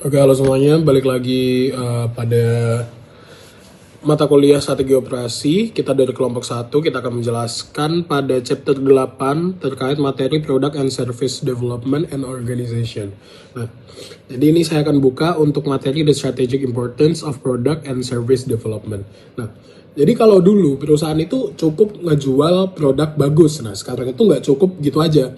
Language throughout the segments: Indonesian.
Oke, halo semuanya. Balik lagi pada mata kuliah strategi operasi. Kita dari kelompok 1, kita akan menjelaskan pada chapter 8 terkait materi product and service development and organization. Nah, jadi ini saya akan buka untuk materi the strategic importance of product and service development. Nah, jadi kalau dulu perusahaan itu cukup ngejual produk bagus. Nah, sekarang itu nggak cukup gitu aja.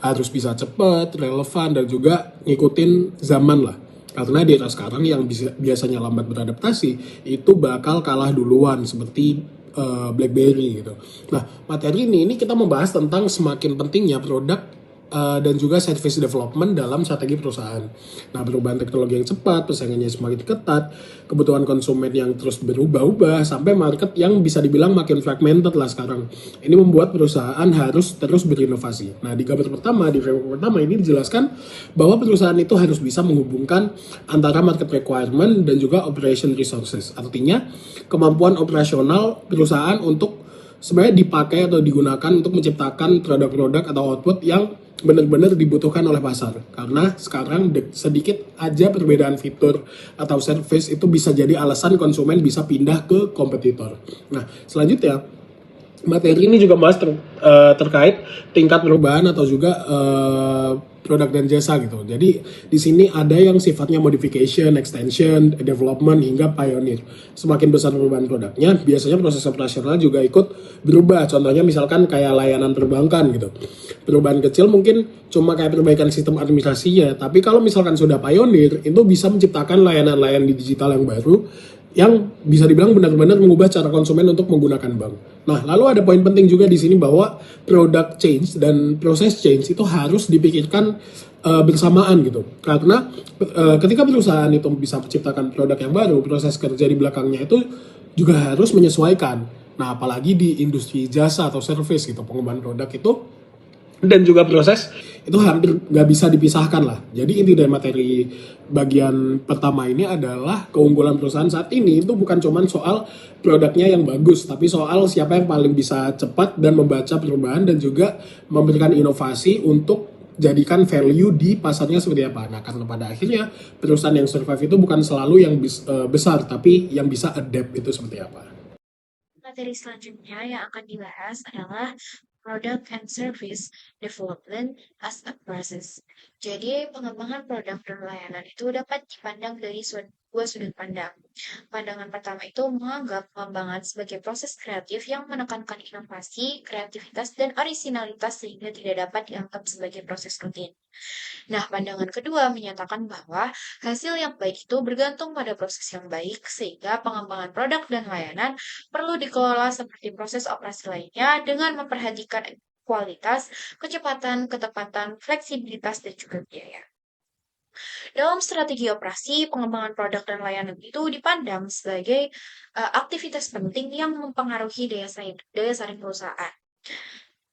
Harus bisa cepat, relevan, dan juga ngikutin zaman lah. Karena di era sekarang yang biasanya lambat beradaptasi itu bakal kalah duluan seperti BlackBerry gitu. Nah, materi ini kita membahas tentang semakin pentingnya produk dan juga service development dalam strategi perusahaan. Nah, perubahan teknologi yang cepat, persaingannya semakin ketat, kebutuhan konsumen yang terus berubah-ubah, sampai market yang bisa dibilang makin fragmented lah sekarang. Ini membuat perusahaan harus terus berinovasi. Nah, di gambar pertama, di framework pertama ini dijelaskan bahwa perusahaan itu harus bisa menghubungkan antara market requirement dan juga operation resources. Artinya, kemampuan operasional perusahaan untuk sebenarnya dipakai atau digunakan untuk menciptakan produk-produk atau output yang benar-benar dibutuhkan oleh pasar. Karena sekarang sedikit aja perbedaan fitur atau service itu bisa jadi alasan konsumen bisa pindah ke kompetitor. Nah, selanjutnya materi ini juga bahas terkait tingkat perubahan atau juga produk dan jasa gitu. Jadi di sini ada yang sifatnya modification, extension, development hingga pioneer. Semakin besar perubahan produknya, biasanya proses operasional juga ikut berubah. Contohnya misalkan kayak layanan perbankan gitu. Perubahan kecil mungkin cuma kayak perbaikan sistem administrasinya, tapi kalau misalkan sudah pioneer, itu bisa menciptakan layanan-layanan di digital yang baru yang bisa dibilang benar-benar mengubah cara konsumen untuk menggunakan bank. Nah, lalu ada poin penting juga di sini bahwa product change dan proses change itu harus dipikirkan bersamaan gitu. Karena ketika perusahaan itu bisa menciptakan produk yang baru, proses kerja di belakangnya itu juga harus menyesuaikan. Nah, apalagi di industri jasa atau service gitu, pengembangan produk itu dan juga proses itu hampir nggak bisa dipisahkan lah. Jadi inti dari materi bagian pertama ini adalah keunggulan perusahaan saat ini itu bukan cuma soal produknya yang bagus, tapi soal siapa yang paling bisa cepat dan membaca perubahan dan juga memberikan inovasi untuk jadikan value di pasarnya seperti apa. Nah, karena pada akhirnya perusahaan yang survive itu bukan selalu yang besar, tapi yang bisa adapt itu seperti apa. Materi selanjutnya yang akan dibahas adalah Product and Service Development as a Process. Jadi, pengembangan produk dan layanan itu dapat dipandang dari dua sudut pandang. Pandangan pertama itu menganggap pengembangan sebagai proses kreatif yang menekankan inovasi, kreativitas, dan orisinalitas sehingga tidak dapat dianggap sebagai proses rutin. Nah, pandangan kedua menyatakan bahwa hasil yang baik itu bergantung pada proses yang baik, sehingga pengembangan produk dan layanan perlu dikelola seperti proses operasi lainnya dengan memperhatikan kualitas, kecepatan, ketepatan, fleksibilitas, dan juga biaya. Dalam strategi operasi, pengembangan produk dan layanan itu dipandang sebagai aktivitas penting yang mempengaruhi daya saing perusahaan.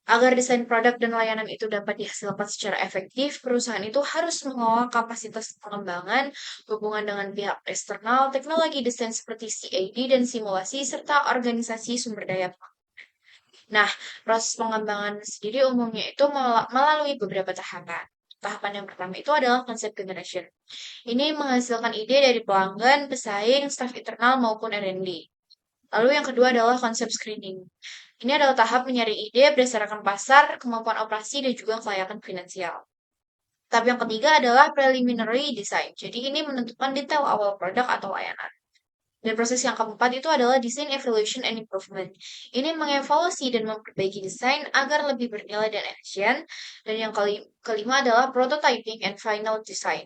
Agar desain produk dan layanan itu dapat dihasilkan secara efektif, perusahaan itu harus mengelola kapasitas pengembangan, hubungan dengan pihak eksternal, teknologi desain seperti CAD dan simulasi, serta organisasi sumber daya. Nah, proses pengembangan sendiri umumnya itu melalui beberapa tahapan. Tahapan yang pertama itu adalah konsep generation. Ini menghasilkan ide dari pelanggan, pesaing, staf internal maupun R&D. Lalu yang kedua adalah konsep screening. Ini adalah tahap menyaring ide berdasarkan pasar, kemampuan operasi, dan juga kelayakan finansial. Tahap yang ketiga adalah preliminary design. Jadi ini menentukan detail awal produk atau layanan. Dan proses yang keempat itu adalah design evaluation and improvement. Ini mengevaluasi dan memperbaiki desain agar lebih bernilai dan efisien. Dan yang kelima adalah prototyping and final design.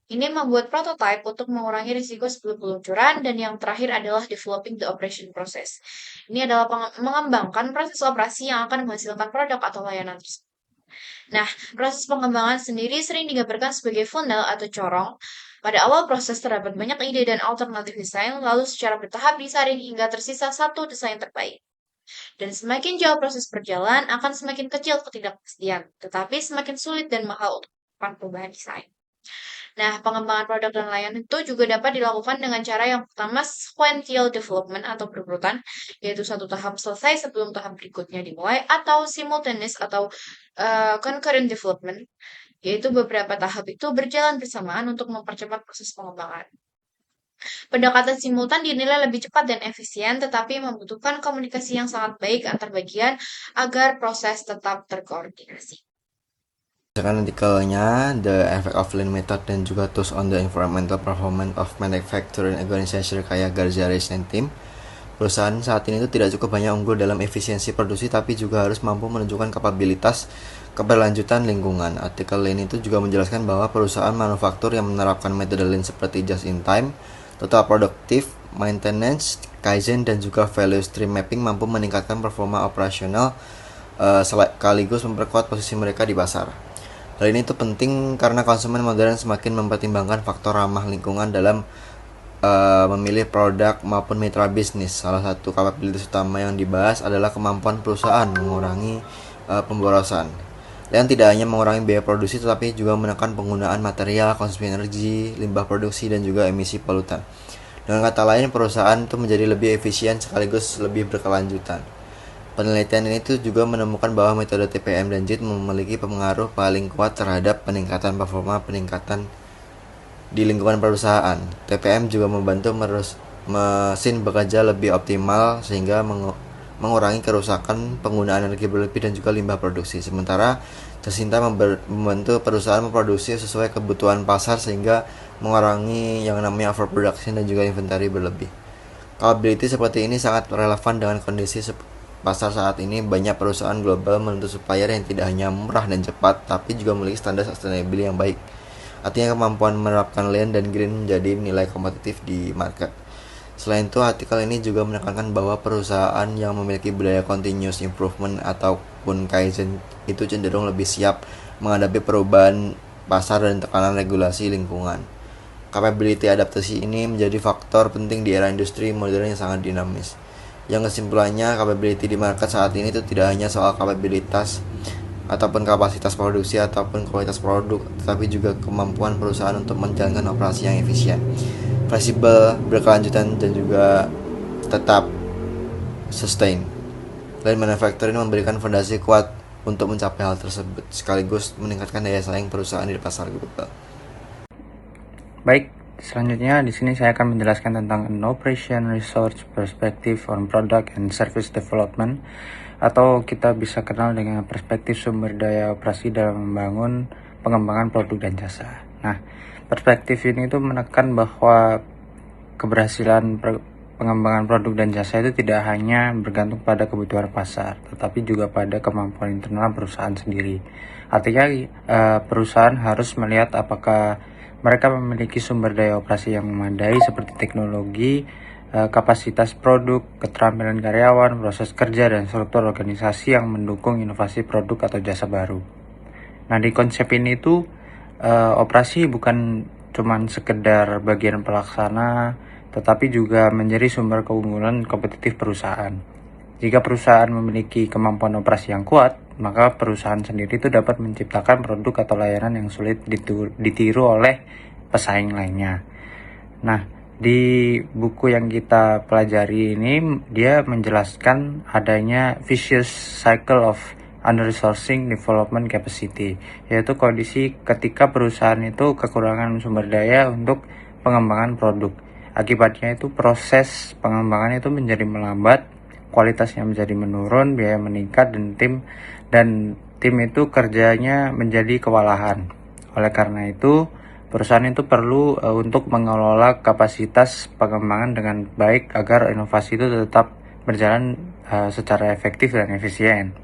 Ini membuat prototype untuk mengurangi risiko sebelum peluncuran, dan yang terakhir adalah developing the operation process. Ini adalah mengembangkan proses operasi yang akan menghasilkan produk atau layanan tersebut. Nah, proses pengembangan sendiri sering digambarkan sebagai funnel atau corong. Pada awal proses terdapat banyak ide dan alternatif desain, lalu secara bertahap disaring hingga tersisa satu desain terbaik. Dan semakin jauh proses berjalan, akan semakin kecil ketidakpastian, tetapi semakin sulit dan mahal untuk melakukan perubahan desain. Nah, pengembangan produk dan layanan itu juga dapat dilakukan dengan cara yang pertama sequential development atau berurutan, yaitu satu tahap selesai sebelum tahap berikutnya dimulai, atau simultaneous atau concurrent development. yaitu beberapa tahap itu berjalan bersamaan untuk mempercepat proses pengembangan. Pendekatan simultan dinilai lebih cepat dan efisien, tetapi membutuhkan komunikasi yang sangat baik antar bagian agar proses tetap terkoordinasi. Berdasarkan artikelnya, The Effect of Lean Method dan juga Tools on the Environmental Performance of Manufacturing Organization kayak Garzares and Team, perusahaan saat ini itu tidak cukup hanya unggul dalam efisiensi produksi, tapi juga harus mampu menunjukkan kapabilitas keberlanjutan lingkungan. Artikel Lean itu juga menjelaskan bahwa perusahaan manufaktur yang menerapkan metode Lean seperti just in time, total productive, maintenance, kaizen, dan juga value stream mapping mampu meningkatkan performa operasional sekaligus memperkuat posisi mereka di pasar. Hal ini itu penting karena konsumen modern semakin mempertimbangkan faktor ramah lingkungan dalam memilih produk maupun mitra bisnis. Salah satu kapabilitas utama yang dibahas adalah kemampuan perusahaan mengurangi pemborosan. Dan tidak hanya mengurangi biaya produksi, tetapi juga menekan penggunaan material, konsumsi energi, limbah produksi, dan juga emisi polutan. Dengan kata lain, perusahaan itu menjadi lebih efisien sekaligus lebih berkelanjutan. Penelitian ini tuh juga menemukan bahwa metode TPM dan JIT memiliki pengaruh paling kuat terhadap peningkatan performa peningkatan di lingkungan perusahaan. TPM juga membantu mesin bekerja lebih optimal sehingga mengurangi kerusakan, penggunaan energi berlebih, dan juga limbah produksi. Sementara Jacinta membantu perusahaan memproduksi sesuai kebutuhan pasar sehingga mengurangi yang namanya overproduction dan juga inventory berlebih. Capability seperti ini sangat relevan dengan kondisi pasar saat ini. Banyak perusahaan global menuntut supplier yang tidak hanya murah dan cepat, tapi juga memiliki standar sustainability yang baik. Artinya kemampuan menerapkan Lean dan Green menjadi nilai kompetitif di market. Selain itu, artikel ini juga menekankan bahwa perusahaan yang memiliki budaya continuous improvement ataupun kaizen itu cenderung lebih siap menghadapi perubahan pasar dan tekanan regulasi lingkungan. Capability adaptasi ini menjadi faktor penting di era industri modern yang sangat dinamis. Yang kesimpulannya, capability di market saat ini itu tidak hanya soal kapabilitas ataupun kapasitas produksi ataupun kualitas produk, tetapi juga kemampuan perusahaan untuk menjalankan operasi yang efisien, fleksibel, berkelanjutan, dan juga tetap sustain. Lean manufacturing memberikan fondasi kuat untuk mencapai hal tersebut, sekaligus meningkatkan daya saing perusahaan di pasar global. Baik, selanjutnya di sini saya akan menjelaskan tentang an operation research perspective on product and service development, atau kita bisa kenal dengan perspektif sumber daya operasi dalam membangun pengembangan produk dan jasa. Nah, perspektif ini itu menekan bahwa keberhasilan pengembangan produk dan jasa itu tidak hanya bergantung pada kebutuhan pasar, tetapi juga pada kemampuan internal perusahaan sendiri. Artinya perusahaan harus melihat apakah mereka memiliki sumber daya operasi yang memadai seperti teknologi, kapasitas produk, keterampilan karyawan, proses kerja, dan struktur organisasi yang mendukung inovasi produk atau jasa baru. Nah, di konsep ini tuh operasi bukan cuman sekedar bagian pelaksana, tetapi juga menjadi sumber keunggulan kompetitif perusahaan. Jika perusahaan memiliki kemampuan operasi yang kuat, maka perusahaan sendiri itu dapat menciptakan produk atau layanan yang sulit ditiru oleh pesaing lainnya. Nah, di buku yang kita pelajari ini, dia menjelaskan adanya vicious cycle of under-resourcing development capacity, yaitu kondisi ketika perusahaan itu kekurangan sumber daya untuk pengembangan produk. Akibatnya itu proses pengembangan itu menjadi melambat, kualitasnya menjadi menurun, biaya meningkat, dan tim itu kerjanya menjadi kewalahan. Oleh karena itu, perusahaan itu perlu untuk mengelola kapasitas pengembangan dengan baik agar inovasi itu tetap berjalan secara efektif dan efisien.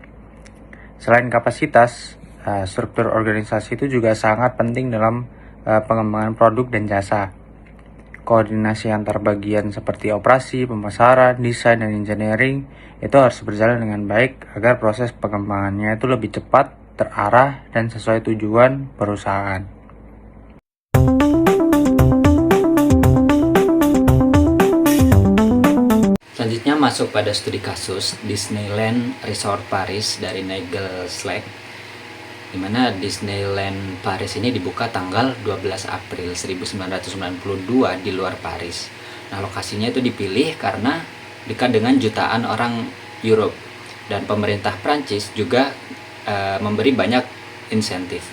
Selain kapasitas, struktur organisasi itu juga sangat penting dalam pengembangan produk dan jasa. Koordinasi antar bagian seperti operasi, pemasaran, desain, dan engineering itu harus berjalan dengan baik agar proses pengembangannya itu lebih cepat, terarah, dan sesuai tujuan perusahaan. Selanjutnya masuk pada studi kasus Disneyland Resort Paris dari Nigel Slack, di mana Disneyland Paris ini dibuka tanggal 12 April 1992 di luar Paris. Nah, lokasinya itu dipilih karena dekat dengan jutaan orang Europe, dan pemerintah Prancis juga memberi banyak insentif.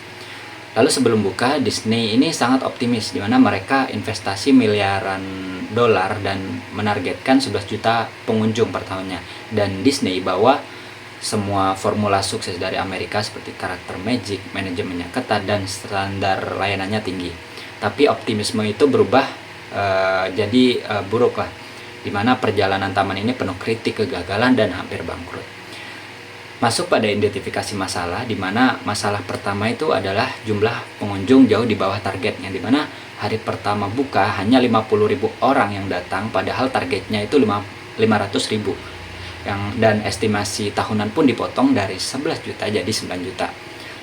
Lalu sebelum buka, Disney ini sangat optimis, di mana mereka investasi miliaran dolar dan menargetkan 11 juta pengunjung per tahunnya. Dan Disney bawa semua formula sukses dari Amerika seperti karakter magic, manajemennya ketat, dan standar layanannya tinggi. Tapi optimisme itu berubah jadi buruk lah, di mana perjalanan taman ini penuh kritik, kegagalan, dan hampir bangkrut. Masuk pada identifikasi masalah, di mana masalah pertama itu adalah jumlah pengunjung jauh di bawah targetnya, di mana hari pertama buka hanya 50.000 orang yang datang, padahal targetnya itu 500.000. Dan estimasi tahunan pun dipotong dari 11 juta jadi 9 juta.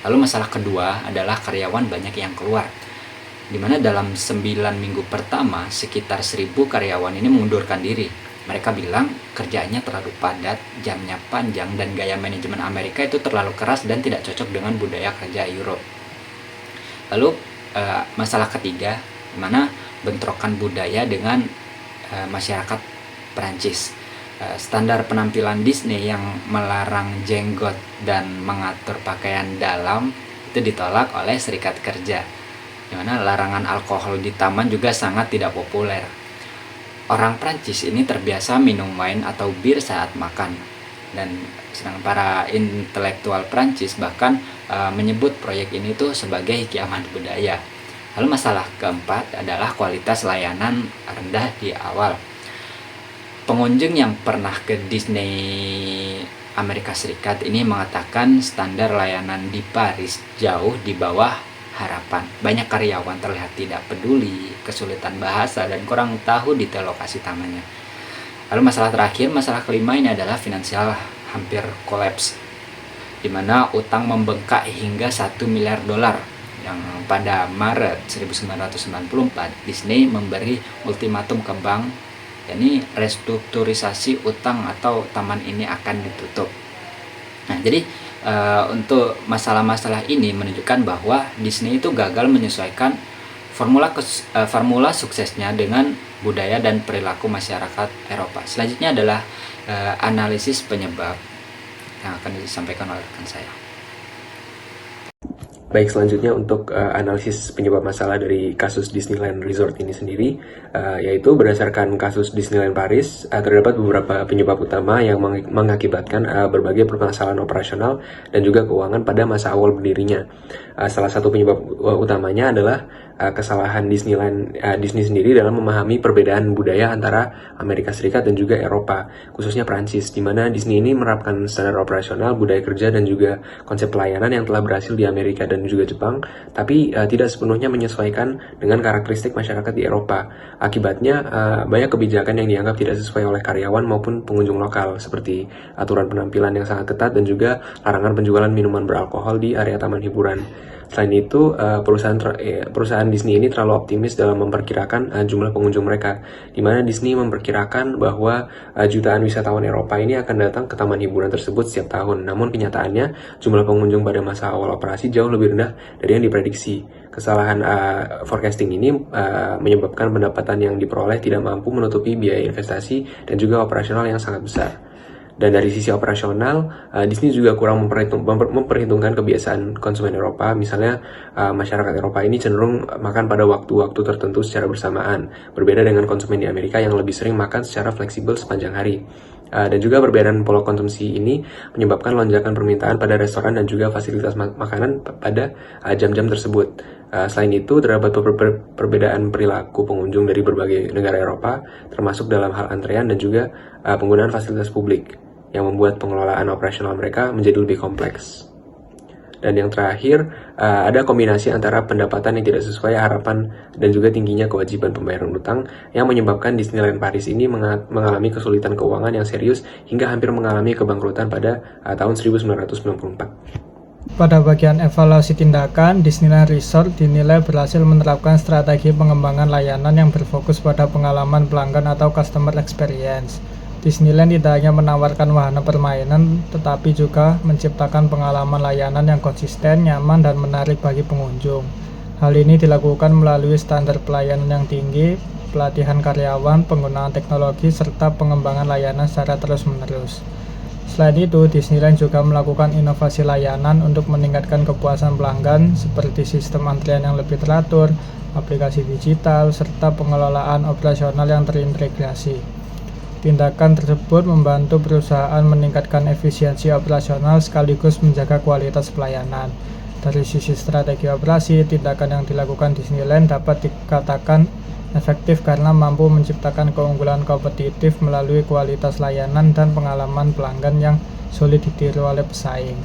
Lalu masalah kedua adalah karyawan banyak yang keluar, di mana dalam 9 minggu pertama sekitar 1.000 karyawan ini mengundurkan diri. Mereka bilang kerjaannya terlalu padat, jamnya panjang, dan gaya manajemen Amerika itu terlalu keras dan tidak cocok dengan budaya kerja Europe. Lalu masalah ketiga, di mana bentrokan budaya dengan masyarakat Perancis. Standar penampilan Disney yang melarang jenggot dan mengatur pakaian dalam itu ditolak oleh serikat kerja, di mana larangan alkohol di taman juga sangat tidak populer. Orang Prancis ini terbiasa minum wine atau bir saat makan, dan sedang para intelektual Prancis bahkan menyebut proyek ini tuh sebagai kiamat budaya. Lalu masalah keempat adalah kualitas layanan rendah di awal. Pengunjung yang pernah ke Disney Amerika Serikat ini mengatakan standar layanan di Paris jauh di bawah harapan. Banyak karyawan terlihat tidak peduli, kesulitan bahasa, dan kurang tahu detail lokasi tamannya. Lalu masalah terakhir, masalah kelima ini adalah finansial hampir kolaps, di mana utang membengkak hingga 1 miliar dolar. Yang pada Maret 1994 Disney memberi ultimatum ke bank, yakni restrukturisasi utang atau taman ini akan ditutup. Nah, jadi untuk masalah-masalah ini menunjukkan bahwa Disney itu gagal menyesuaikan formula suksesnya dengan budaya dan perilaku masyarakat Eropa. Selanjutnya adalah analisis penyebab yang akan disampaikan oleh rekan saya. Baik, selanjutnya untuk analisis penyebab masalah dari kasus Disneyland Resort ini sendiri, yaitu berdasarkan kasus Disneyland Paris, terdapat beberapa penyebab utama yang mengakibatkan berbagai permasalahan operasional dan juga keuangan pada masa awal berdirinya. Salah satu penyebab utamanya adalah kesalahan Disney sendiri dalam memahami perbedaan budaya antara Amerika Serikat dan juga Eropa, khususnya Prancis, di mana Disney ini menerapkan standar operasional, budaya kerja, dan juga konsep pelayanan yang telah berhasil di Amerika dan juga Jepang, tapi tidak sepenuhnya menyesuaikan dengan karakteristik masyarakat di Eropa. Akibatnya, banyak kebijakan yang dianggap tidak sesuai oleh karyawan maupun pengunjung lokal, seperti aturan penampilan yang sangat ketat dan juga larangan penjualan minuman beralkohol di area taman hiburan. Selain itu, perusahaan Disney ini terlalu optimis dalam memperkirakan jumlah pengunjung mereka, di mana Disney memperkirakan bahwa jutaan wisatawan Eropa ini akan datang ke taman hiburan tersebut setiap tahun. Namun kenyataannya, jumlah pengunjung pada masa awal operasi jauh lebih rendah dari yang diprediksi. Kesalahan forecasting ini menyebabkan pendapatan yang diperoleh tidak mampu menutupi biaya investasi dan juga operasional yang sangat besar. Dan dari sisi operasional, Disney juga kurang memperhitungkan kebiasaan konsumen Eropa. Misalnya, masyarakat Eropa ini cenderung makan pada waktu-waktu tertentu secara bersamaan, berbeda dengan konsumen di Amerika yang lebih sering makan secara fleksibel sepanjang hari. Dan juga perbedaan pola konsumsi ini menyebabkan lonjakan permintaan pada restoran dan juga fasilitas makanan pada jam-jam tersebut. Selain itu, terdapat perbedaan perilaku pengunjung dari berbagai negara Eropa, termasuk dalam hal antrean dan juga penggunaan fasilitas publik, yang membuat pengelolaan operasional mereka menjadi lebih kompleks. Dan yang terakhir, ada kombinasi antara pendapatan yang tidak sesuai harapan dan juga tingginya kewajiban pembayaran utang yang menyebabkan Disneyland Paris ini mengalami kesulitan keuangan yang serius hingga hampir mengalami kebangkrutan pada tahun 1994. Pada bagian evaluasi tindakan, Disneyland Resort dinilai berhasil menerapkan strategi pengembangan layanan yang berfokus pada pengalaman pelanggan atau customer experience. Disneyland tidak hanya menawarkan wahana permainan, tetapi juga menciptakan pengalaman layanan yang konsisten, nyaman, dan menarik bagi pengunjung. Hal ini dilakukan melalui standar pelayanan yang tinggi, pelatihan karyawan, penggunaan teknologi, serta pengembangan layanan secara terus-menerus. Selain itu, Disneyland juga melakukan inovasi layanan untuk meningkatkan kepuasan pelanggan seperti sistem antrian yang lebih teratur, aplikasi digital, serta pengelolaan operasional yang terintegrasi. Tindakan tersebut membantu perusahaan meningkatkan efisiensi operasional sekaligus menjaga kualitas pelayanan. Dari sisi strategi operasi, tindakan yang dilakukan Disneyland dapat dikatakan efektif karena mampu menciptakan keunggulan kompetitif melalui kualitas layanan dan pengalaman pelanggan yang sulit ditiru oleh pesaing.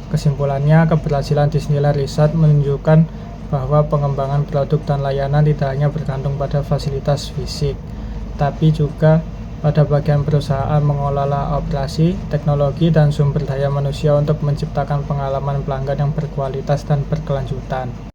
Kesimpulannya, keberhasilan Disneyland Resort menunjukkan bahwa pengembangan produk dan layanan tidak hanya bergantung pada fasilitas fisik, tapi juga pada bagian perusahaan mengelola operasi, teknologi, dan sumber daya manusia untuk menciptakan pengalaman pelanggan yang berkualitas dan berkelanjutan.